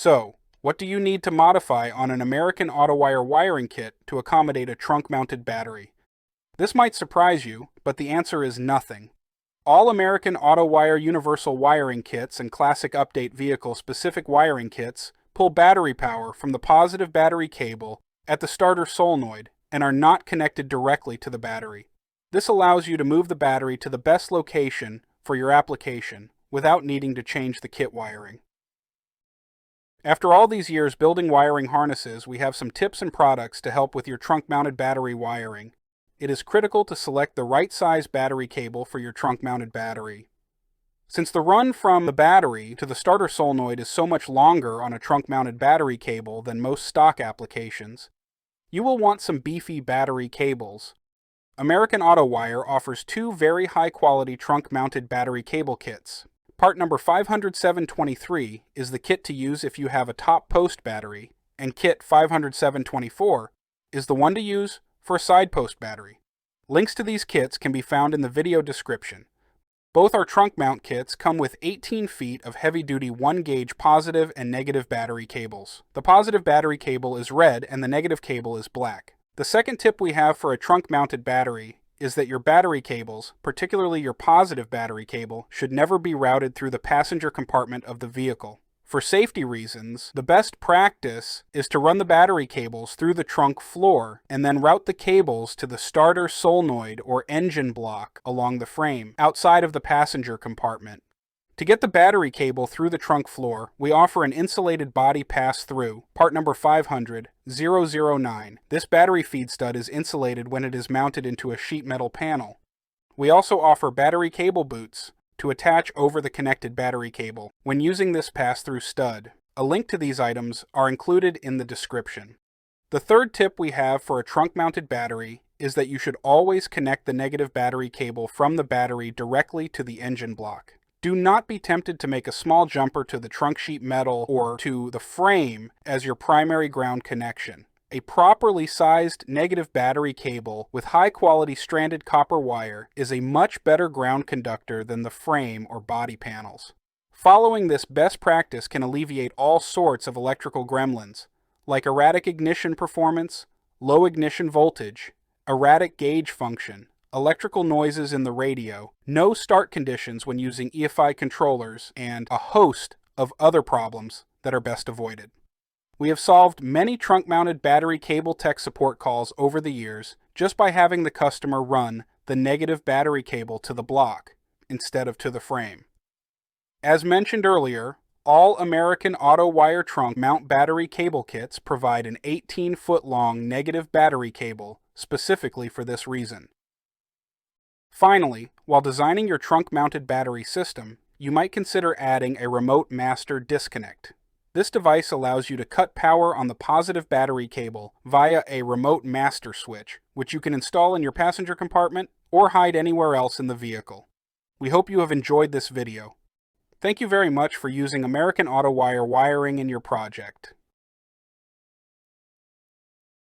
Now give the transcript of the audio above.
So, what do you need to modify on an American Autowire wiring kit to accommodate a trunk-mounted battery? This might surprise you, but the answer is nothing. All American Autowire universal wiring kits and classic update vehicle-specific wiring kits pull battery power from the positive battery cable at the starter solenoid and are not connected directly to the battery. This allows you to move the battery to the best location for your application without needing to change the kit wiring. After all these years building wiring harnesses, we have some tips and products to help with your trunk-mounted battery wiring. It is critical to select the right size battery cable for your trunk-mounted battery. Since the run from the battery to the starter solenoid is so much longer on a trunk-mounted battery cable than most stock applications, you will want some beefy battery cables. American Autowire offers two very high-quality trunk-mounted battery cable kits. Part number 50723 is the kit to use if you have a top post battery, and kit 50724 is the one to use for a side post battery. Links to these kits can be found in the video description. Both our trunk mount kits come with 18 feet of heavy-duty 1-gauge positive and negative battery cables. The positive battery cable is red and the negative cable is black. The second tip we have for a trunk-mounted battery is that your battery cables, particularly your positive battery cable, should never be routed through the passenger compartment of the vehicle. For safety reasons, the best practice is to run the battery cables through the trunk floor and then route the cables to the starter solenoid or engine block along the frame, outside of the passenger compartment. To get the battery cable through the trunk floor, we offer an insulated body pass-through, part number 500-009. This battery feed stud is insulated when it is mounted into a sheet metal panel. We also offer battery cable boots to attach over the connected battery cable when using this pass-through stud. A link to these items are included in the description. The third tip we have for a trunk-mounted battery is that you should always connect the negative battery cable from the battery directly to the engine block. Do not be tempted to make a small jumper to the trunk sheet metal or to the frame as your primary ground connection. A properly sized negative battery cable with high-quality stranded copper wire is a much better ground conductor than the frame or body panels. Following this best practice can alleviate all sorts of electrical gremlins, like erratic ignition performance, low ignition voltage, erratic gauge function, electrical noises in the radio, no start conditions when using EFI controllers, and a host of other problems that are best avoided. We have solved many trunk-mounted battery cable tech support calls over the years just by having the customer run the negative battery cable to the block instead of to the frame. As mentioned earlier, all American Autowire trunk mount battery cable kits provide an 18-foot-long negative battery cable specifically for this reason. Finally, while designing your trunk-mounted battery system, you might consider adding a remote master disconnect. This device allows you to cut power on the positive battery cable via a remote master switch, which you can install in your passenger compartment or hide anywhere else in the vehicle. We hope you have enjoyed this video. Thank you very much for using American Autowire wiring in your project.